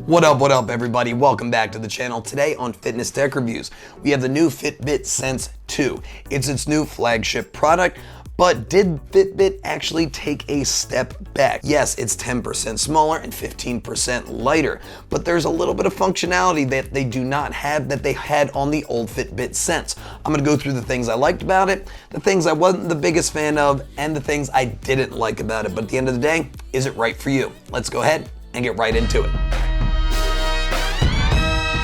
What up everybody? Welcome back to the channel. Today on Fitness Tech Reviews, we have the new Fitbit Sense 2. It's its new flagship product, but did Fitbit actually take a step back? Yes, it's 10% smaller and 15% lighter, but there's a little bit of functionality that they do not have that they had on the old Fitbit Sense. I'm gonna go through the things I liked about it, the things I wasn't the biggest fan of, and the things I didn't like about it. But at the end of the day, is it right for you? Let's go ahead and get right into it.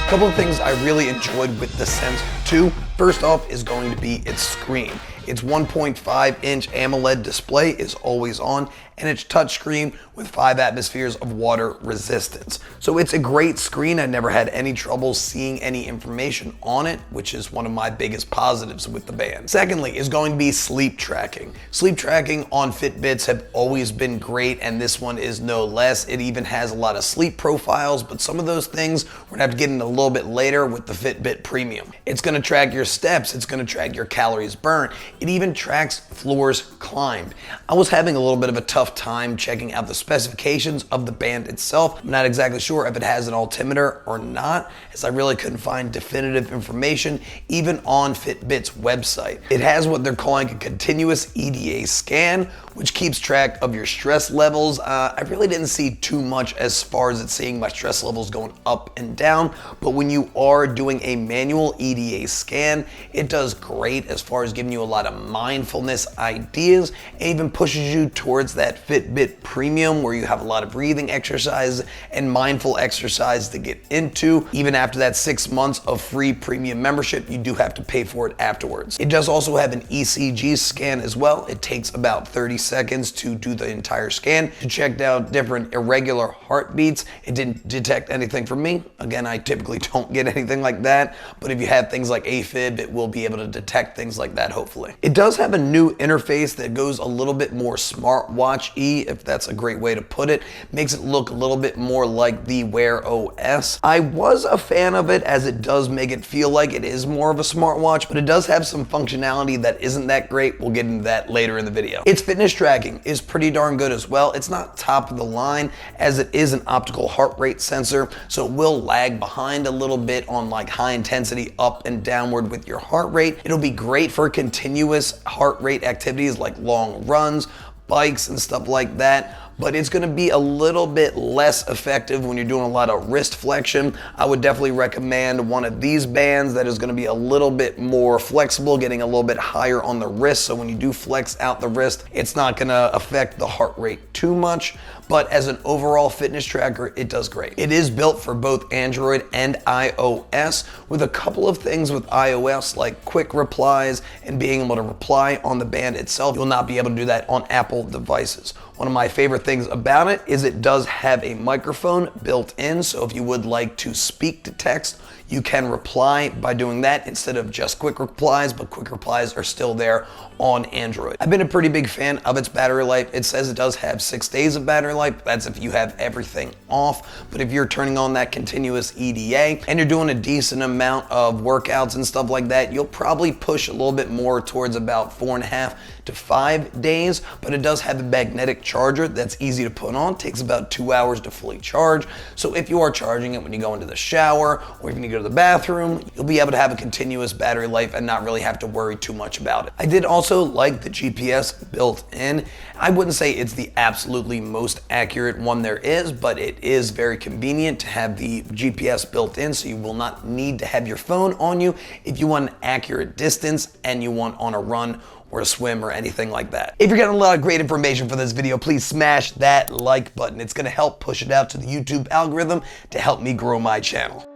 A couple of things I really enjoyed with the Sense 2. First off is going to be its screen. Its 1.5-inch AMOLED display is always on, and it's touchscreen with 5 atmospheres of water resistance. So it's a great screen. I never had any trouble seeing any information on it, which is one of my biggest positives with the band. Secondly is going to be sleep tracking. Sleep tracking on Fitbits have always been great, and this one is no less. It even has a lot of sleep profiles, but some of those things we're gonna have to get into a little bit later with the Fitbit Premium. It's gonna track your steps, it's gonna track your calories burned, it even tracks floors climbed. I was having a little bit of a tough time checking out the specifications of the band itself. I'm not exactly sure if it has an altimeter or not, as I really couldn't find definitive information even on Fitbit's website. It has what they're calling a continuous EDA scan, which keeps track of your stress levels. I really didn't see too much as far as it seeing my stress levels going up and down, but when you are doing a manual EDA scan, it does great as far as giving you a lot of mindfulness ideas, and even pushes you towards that Fitbit Premium where you have a lot of breathing exercise and mindful exercise to get into. Even after that 6 months of free premium membership, you do have to pay for it afterwards. It does also have an ECG scan as well. It takes about 30 seconds to do the entire scan to check out different irregular heartbeats. It didn't detect anything for me. Again, I typically don't get anything like that, but if you have things like AFib, it will be able to detect things like that, hopefully. It does have a new interface that goes a little bit more smartwatch-y, if that's a great way to put it. Makes it look a little bit more like the Wear OS. I was a fan of it as it does make it feel like it is more of a smartwatch, but it does have some functionality that isn't that great. We'll get into that later in the video. Its fitness tracking is pretty darn good as well. It's not top of the line as it is an optical heart rate sensor, so it will lag behind a little bit on like high intensity up and downward with your heart rate. It'll be great for continuous heart rate activities like long runs, bikes and stuff like that, but it's gonna be a little bit less effective when you're doing a lot of wrist flexion. I would definitely recommend one of these bands that is gonna be a little bit more flexible, getting a little bit higher on the wrist, so when you do flex out the wrist, it's not gonna affect the heart rate too much. But as an overall fitness tracker, it does great. It is built for both Android and iOS, with a couple of things with iOS like quick replies and being able to reply on the band itself. You'll not be able to do that on Apple devices. One of my favorite things about it is it does have a microphone built in, so if you would like to speak to text, you can reply by doing that instead of just quick replies, but quick replies are still there on Android. I've been a pretty big fan of its battery life. It says it does have 6 days of battery life. That's if you have everything off, but if you're turning on that continuous EDA and you're doing a decent amount of workouts and stuff like that, you'll probably push a little bit more towards about 4.5 to 5 days, but it does have a magnetic charger that's easy to put on. It takes about 2 hours to fully charge. So if you are charging it when you go into the shower or even you go to the bathroom, you'll be able to have a continuous battery life and not really have to worry too much about it. I did also like the GPS built in. I wouldn't say it's the absolutely most accurate one there is, but it is very convenient to have the GPS built in, so you will not need to have your phone on you if you want an accurate distance and you want on a run or a swim or anything like that. If you're getting a lot of great information from this video, please smash that like button. It's gonna help push it out to the YouTube algorithm to help me grow my channel.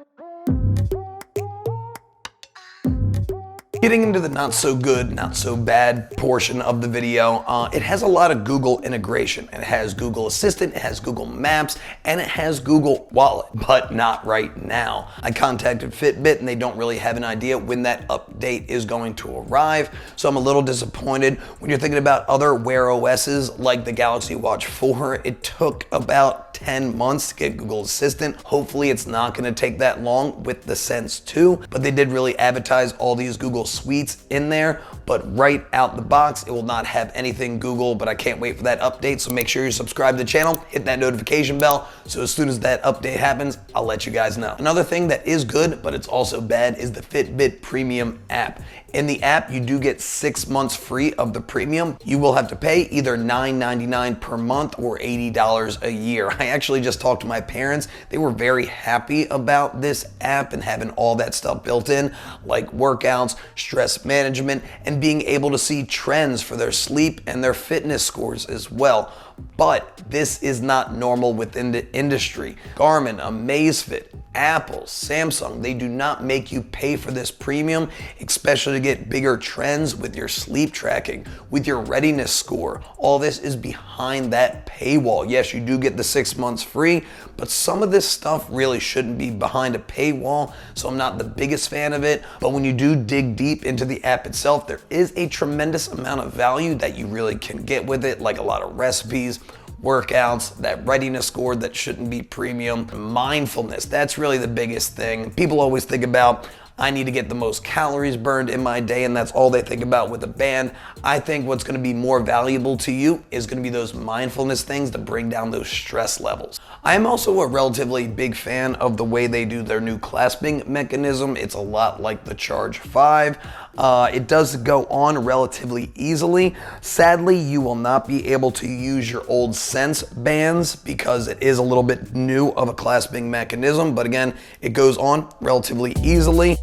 Getting into the not so good, not so bad portion of the video, it has a lot of Google integration. It has Google Assistant, it has Google Maps, and it has Google Wallet, but not right now. I contacted Fitbit and they don't really have an idea when that update is going to arrive, so I'm a little disappointed. When you're thinking about other Wear OSs like the Galaxy Watch 4, it took about 10 months to get Google Assistant. Hopefully it's not gonna take that long with the Sense 2, but they did really advertise all these Google sweets in there, but right out the box, it will not have anything Google, but I can't wait for that update. So make sure you subscribe to the channel, hit that notification bell, so as soon as that update happens, I'll let you guys know. Another thing that is good, but it's also bad, is the Fitbit Premium app. In the app, you do get 6 months free of the premium. You will have to pay either $9.99 per month or $80 a year. I actually just talked to my parents. They were very happy about this app and having all that stuff built in, like workouts, stress management, and being able to see trends for their sleep and their fitness scores as well. But this is not normal within the industry. Garmin, Amazfit, Apple, Samsung, they do not make you pay for this premium, especially to get bigger trends with your sleep tracking, with your readiness score. All this is behind that paywall. Yes, you do get the 6 months free, but some of this stuff really shouldn't be behind a paywall, so I'm not the biggest fan of it. But when you do dig deep into the app itself, there is a tremendous amount of value that you really can get with it, like a lot of recipes, workouts, that readiness score that shouldn't be premium, mindfulness. That's really the biggest thing. People always think about, I need to get the most calories burned in my day, and that's all they think about with a band. I think what's gonna be more valuable to you is gonna be those mindfulness things to bring down those stress levels. I am also a relatively big fan of the way they do their new clasping mechanism. It's a lot like the Charge 5. It does go on relatively easily. Sadly, you will not be able to use your old Sense bands because it is a little bit new of a clasping mechanism, but again, it goes on relatively easily.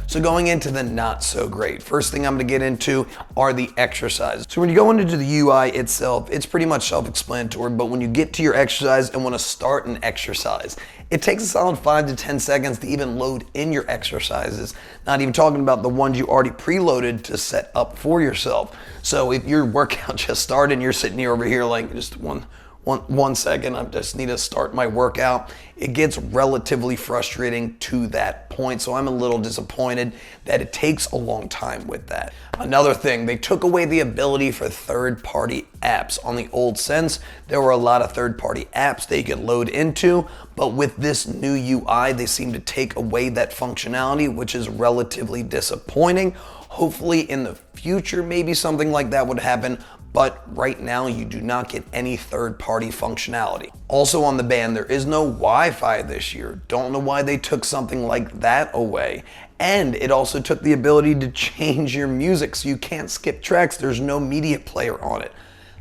So going into the not so great, first thing I'm gonna get into are the exercises. So when you go into the UI itself, it's pretty much self-explanatory, but when you get to your exercise and wanna start an exercise, it takes a solid 5 to 10 seconds to even load in your exercises, not even talking about the ones you already preloaded to set up for yourself. So if your workout just started and you're sitting here over here like just one second, I just need to start my workout. It gets relatively frustrating to that point, so I'm a little disappointed that it takes a long time with that. Another thing, they took away the ability for third-party apps. On the old Sense, there were a lot of third-party apps that you could load into, but with this new UI, they seem to take away that functionality, which is relatively disappointing. Hopefully in the future, maybe something like that would happen, but right now you do not get any third-party functionality. Also on the band, there is no Wi-Fi this year. Don't know why they took something like that away. And it also took the ability to change your music, so you can't skip tracks. There's no media player on it.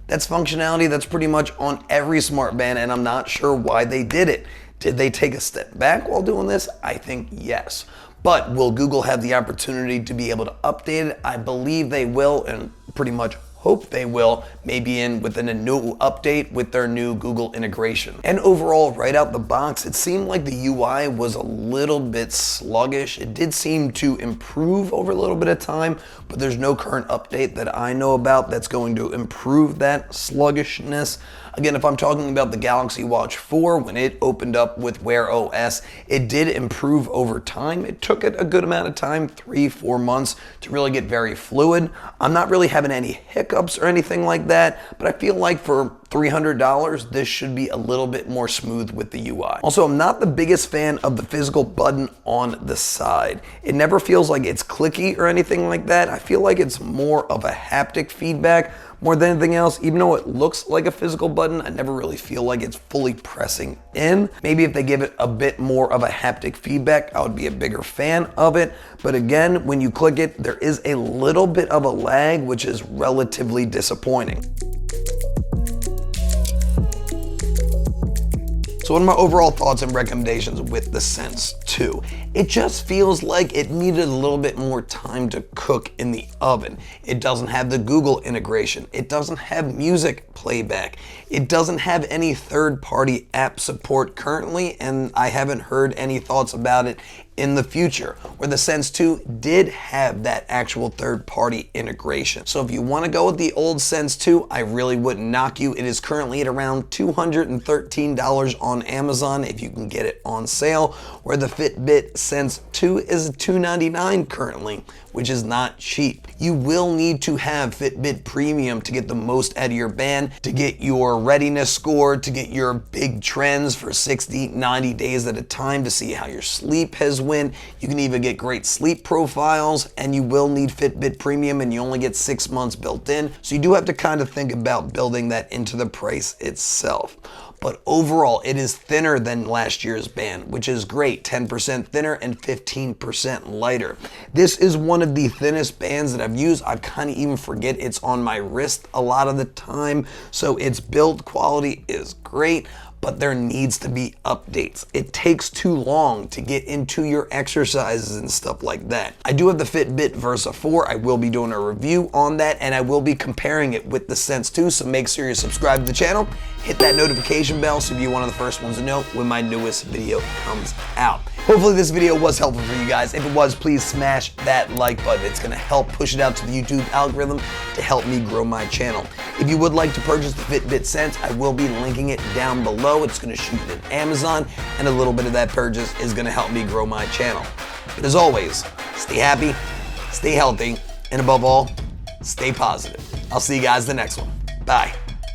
That's functionality that's pretty much on every smart band, and I'm not sure why they did it. Did they take a step back while doing this? I think yes. But will Google have the opportunity to be able to update it? I believe they will, and pretty much hope they will, maybe within a new update with their new Google integration. And overall, right out the box, it seemed like the UI was a little bit sluggish. It did seem to improve over a little bit of time, but there's no current update that I know about that's going to improve that sluggishness. Again, if I'm talking about the Galaxy Watch 4, when it opened up with Wear OS, it did improve over time. It took it a good amount of time, 3-4 months, to really get very fluid. I'm not really having any hiccups or anything like that, but I feel like for $300, this should be a little bit more smooth with the UI. Also, I'm not the biggest fan of the physical button on the side. It never feels like it's clicky or anything like that. I feel like it's more of a haptic feedback more than anything else. Even though it looks like a physical button, I never really feel like it's fully pressing in. Maybe if they give it a bit more of a haptic feedback, I would be a bigger fan of it. But again, when you click it, there is a little bit of a lag, which is relatively disappointing. So what are my overall thoughts and recommendations with the Sense 2? It just feels like it needed a little bit more time to cook in the oven. It doesn't have the Google integration. It doesn't have music playback. It doesn't have any third-party app support currently, and I haven't heard any thoughts about it in the future, where the Sense 2 did have that actual third-party integration. So if you want to go with the old Sense 2, I really wouldn't knock you. It is currently at around $213 on Amazon if you can get it on sale, where the Fitbit Sense 2 is $299 currently, which is not cheap. You will need to have Fitbit Premium to get the most out of your band, to get your readiness score, to get your big trends for 60, 90 days at a time, to see how your sleep has went. You can even get great sleep profiles, and you will need Fitbit Premium, and you only get 6 months built in. So you do have to kind of think about building that into the price itself. But overall, it is thinner than last year's band, which is great. 10% thinner and 15% lighter. This is one of the thinnest bands that I've used. I kind of even forget it's on my wrist a lot of the time. So its build quality is great, but there needs to be updates. It takes too long to get into your exercises and stuff like that. I do have the Fitbit Versa 4. I will be doing a review on that, and I will be comparing it with the Sense 2, so make sure you subscribe to the channel. Hit that notification bell so you'll be one of the first ones to know when my newest video comes out. Hopefully this video was helpful for you guys. If it was, please smash that like button. It's gonna help push it out to the YouTube algorithm to help me grow my channel. If you would like to purchase the Fitbit Sense, I will be linking it down below. It's gonna shoot it in Amazon, and a little bit of that purchase is gonna help me grow my channel. But as always, stay happy, stay healthy, and above all, stay positive. I'll see you guys in the next one. Bye.